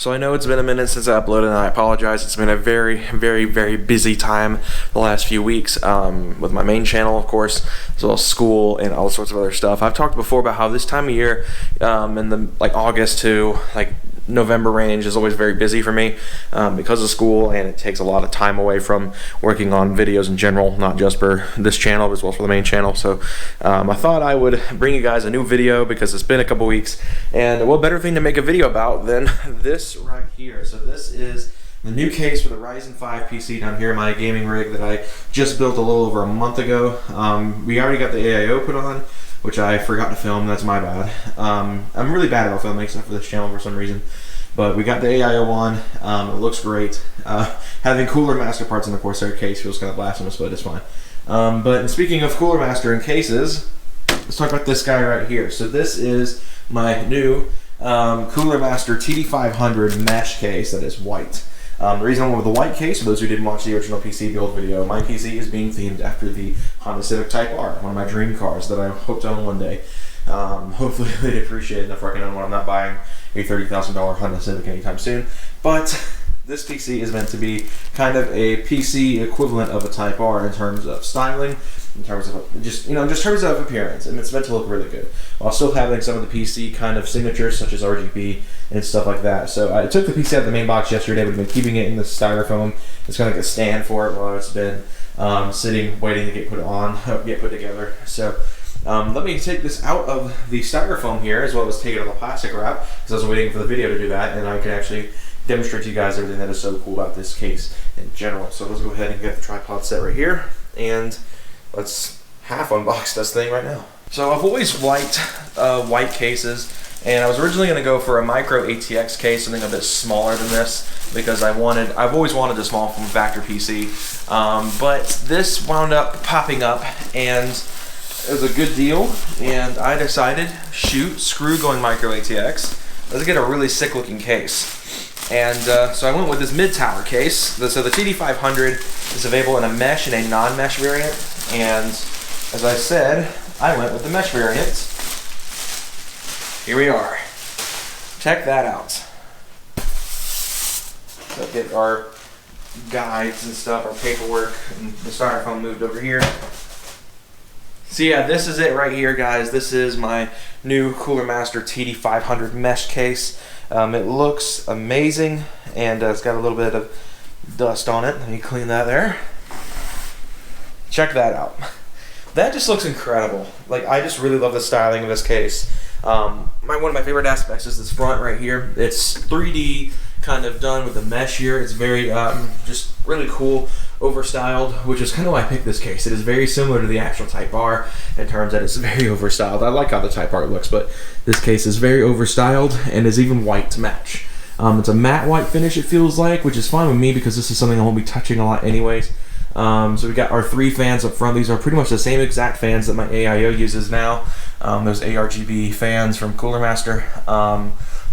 So I know it's been a minute since I uploaded, and I apologize. It's been a very, very, very busy time the last few weeks with my main channel, of course, as well as school and all sorts of other stuff. I've talked before about how this time of year, in the August to November range, is always very busy for me because of school, and it takes a lot of time away from working on videos in general, not just for this channel, but as well as for the main channel. So I thought I would bring you guys a new video because it's been a couple weeks, and what better thing to make a video about than this right here. So this is the new case for the Ryzen 5 PC down here, my gaming rig that I just built a little over a month ago. We already got the AIO put on, which I forgot to film. That's my bad. I'm really bad at filming stuff for this channel for some reason, but we got the AIO on. It looks great. Having Cooler Master parts in the Corsair case feels kind of blasphemous, but it's fine. But speaking of Cooler Master and cases, let's talk about this guy right here. So this is my new Cooler Master TD500 mesh case that is white. The reason I went with the white case, for those who didn't watch the original PC build video, my PC is being themed after the Honda Civic Type R, one of my dream cars that I hope to own one day. Hopefully they'd appreciate it enough where I can own one. I'm not buying a $30,000 Honda Civic anytime soon, but this PC is meant to be kind of a PC equivalent of a Type R in terms of styling, in terms of just terms of appearance, and it's meant to look really good while still having some of the PC kind of signatures such as RGB and stuff like that. So I took the PC out of the main box yesterday, but I've been keeping it in the styrofoam. It's kind of like a stand for it while it's been sitting waiting to get put together. So let me take this out of the styrofoam here, as well as take it out of the plastic wrap, because I was waiting for the video to do that, and I can actually demonstrate to you guys everything that is so cool about this case in general. So let's go ahead and get the tripod set right here, and let's half unbox this thing right now. So I've always liked white cases, and I was originally going to go for a micro ATX case, something a bit smaller than this, because I've always wanted a small form factor PC, but this wound up popping up, and it was a good deal, and I decided, shoot, screw going micro ATX, let's get a really sick looking case. And so I went with this mid-tower case. So the TD500 is available in a mesh and a non-mesh variant, and as I said, I went with the mesh variant. Here we are. Check that out. So get our guides and stuff, our paperwork, and the styrofoam moved over here. So yeah, this is it right here, guys. This is my new Cooler Master TD500 mesh case. It looks amazing, and it's got a little bit of dust on it. Let me clean that there. Check that out. That just looks incredible. I just really love the styling of this case. One of my favorite aspects is this front right here. It's 3D kind of done with the mesh here. It's very just really cool, overstyled, which is kind of why I picked this case. It is very similar to the actual Type R in terms that it's very overstyled. I like how the Type R looks, but this case is very overstyled and is even white to match. It's a matte white finish, it feels like, which is fine with me because this is something I won't be touching a lot anyways. So we got our 3 fans up front. These are pretty much the same exact fans that my AIO uses now. Those ARGB fans from Cooler Master.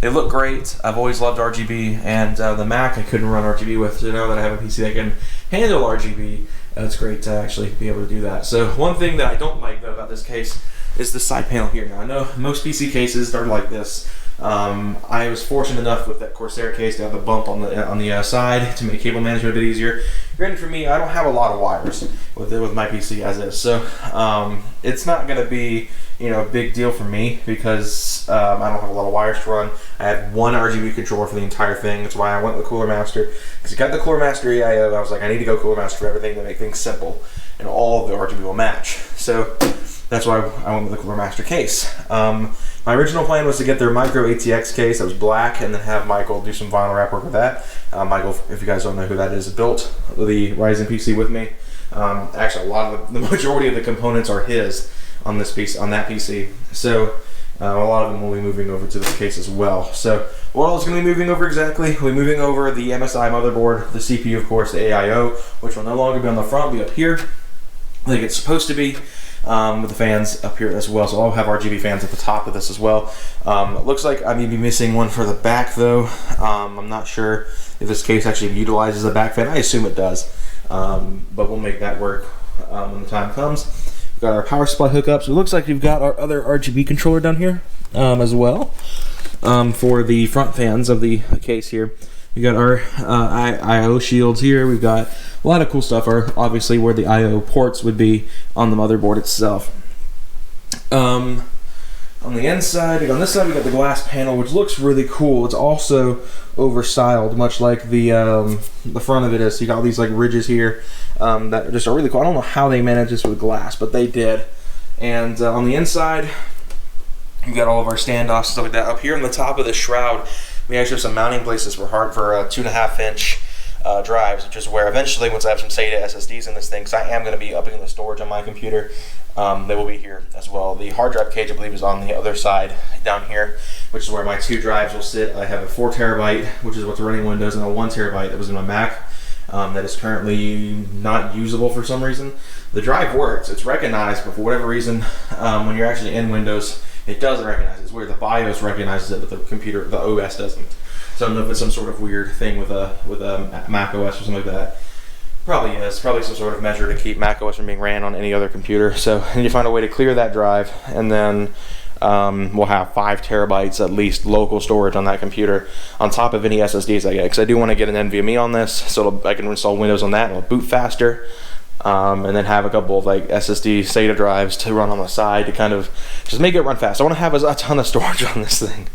They look great. I've always loved RGB, and the Mac I couldn't run RGB with, so now that I have a PC that can handle RGB, it's great to actually be able to do that. So one thing that I don't like though about this case is the side panel here. Now I know most PC cases are like this. I was fortunate enough with that Corsair case to have the bump on the side to make cable management a bit easier. Granted, for me, I don't have a lot of wires with my PC as is, so it's not going to be a big deal for me because I don't have a lot of wires to run. I have one RGB controller for the entire thing. That's why I went with Cooler Master, because you got the Cooler Master AIO. I was like, I need to go Cooler Master for everything to make things simple, and all of the RGB will match. So that's why I went with the Cooler Master case. My original plan was to get their micro ATX case that was black, and then have Michael do some vinyl wrap work with that. Michael, if you guys don't know who that is, built the Ryzen PC with me. Actually, the majority of the components are his on this piece, on that PC. So a lot of them will be moving over to this case as well. So what else is going to be moving over exactly? We'll be moving over the MSI motherboard, the CPU, of course, the AIO, which will no longer be on the front, be up here, like it's supposed to be. With the fans up here as well, so I'll have RGB fans at the top of this as well. It looks like I may be missing one for the back though. I'm not sure if this case actually utilizes a back fan. I assume it does, but we'll make that work when the time comes. We've got our power supply hookups. It looks like we've got our other RGB controller down here as well. for the front fans of the case here. We got our I/O shields here. We've got a lot of cool stuff. Obviously where the I/O ports would be on the motherboard itself. On the inside, on this side, we got the glass panel, which looks really cool. It's also overstyled, much like the front of it is. So you got all these like ridges here that just are really cool. I don't know how they managed this with glass, but they did. And on the inside, we got all of our standoffs, stuff like that. Up here on the top of the shroud, we actually have some mounting places for 2.5-inch drives, which is where eventually, once I have some SATA SSDs in this thing, because I am going to be upping the storage on my computer, they will be here as well. The hard drive cage, I believe, is on the other side down here, which is where my 2 drives will sit. I have a 4 terabyte, which is what's running Windows, and a 1 terabyte that was in my Mac that is currently not usable for some reason. The drive works, it's recognized, but for whatever reason, when you're actually in Windows, it doesn't recognize it. It's weird. The BIOS recognizes it, but the computer, the OS doesn't. So I don't know if it's some sort of weird thing with a Mac OS or something like that. Probably is. Probably some sort of measure to keep Mac OS from being ran on any other computer. So I need to find a way to clear that drive, and then we'll have 5 terabytes at least local storage on that computer on top of any SSDs I get. Because I do want to get an NVMe on this, so I can install Windows on that and it'll boot faster. And then have a couple of like SSD SATA drives to run on the side to kind of just make it run fast. I want to have a ton of storage on this thing.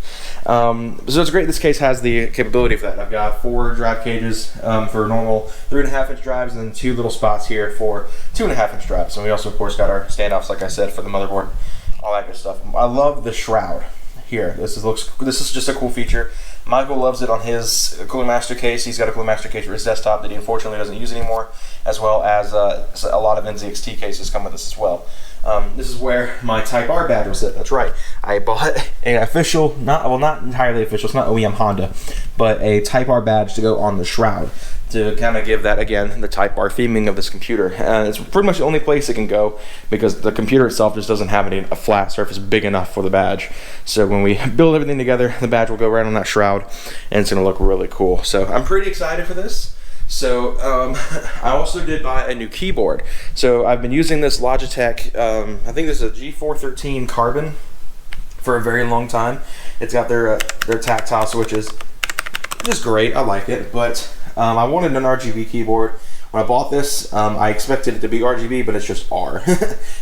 So it's great this case has the capability for that. I've got 4 drive cages for normal 3.5-inch drives, and then 2 little spots here for 2.5-inch drives. And we also, of course, got our standoffs, like I said, for the motherboard, all that good stuff. I love the shroud here. This is just a cool feature. Michael loves it on his Cooler Master case. He's got a Cooler Master case for his desktop that he unfortunately doesn't use anymore, as well as a lot of NZXT cases come with this as well. This is where my Type R badge was at. That's right. I bought an official, not entirely official, it's not OEM Honda, but a Type R badge to go on the shroud to kind of give that, again, the Type R theming of this computer. It's pretty much the only place it can go because the computer itself just doesn't have a flat surface big enough for the badge. So when we build everything together, the badge will go right on that shroud, and it's going to look really cool. So I'm pretty excited for this. So I also did buy a new keyboard. So I've been using this Logitech, I think this is a G413 Carbon for a very long time. It's got their tactile switches, which is great. I like it, but I wanted an RGB keyboard. When I bought this, I expected it to be RGB, but it's just R.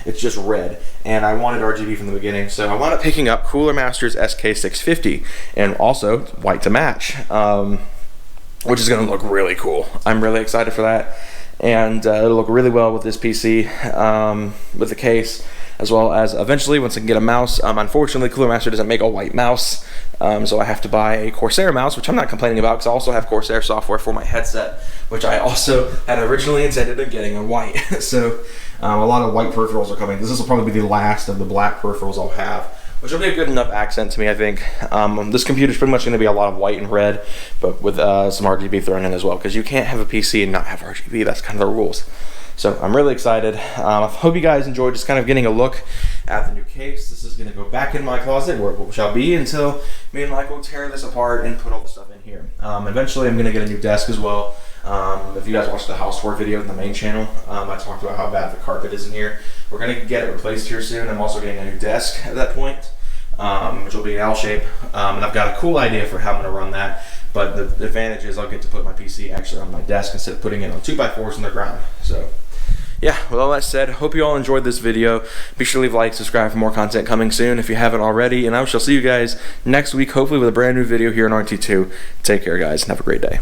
It's just red, and I wanted RGB from the beginning, so I wound up picking up Cooler Master's SK650, and also white to match, which is going to look really cool. I'm really excited for that, and it'll look really well with this PC, with the case, as well as eventually once I can get a mouse. Unfortunately, Cooler Master doesn't make a white mouse, so I have to buy a Corsair mouse, which I'm not complaining about because I also have Corsair software for my headset, which I also had originally intended on getting in white. So a lot of white peripherals are coming. This will probably be the last of the black peripherals I'll have, which will be a good enough accent to me, I think. This computer is pretty much going to be a lot of white and red, but with some RGB thrown in as well, because you can't have a PC and not have RGB. That's kind of the rules. So I'm really excited. I hope you guys enjoyed just kind of getting a look at the new case. This is going to go back in my closet where it shall be until me and Michael tear this apart and put all the stuff in here. Eventually I'm going to get a new desk as well. If you guys watched the house tour video on the main channel, I talked about how bad the carpet is in here. We're going to get it replaced here soon. I'm also getting a new desk at that point, which will be an L shape. And I've got a cool idea for how I'm going to run that. But the advantage is I'll get to put my PC actually on my desk instead of putting it on 2x4s on the ground. So yeah, with all that said, hope you all enjoyed this video. Be sure to leave a like, subscribe for more content coming soon if you haven't already, and I shall see you guys next week, hopefully with a brand new video here on RT2. Take care, guys, and have a great day.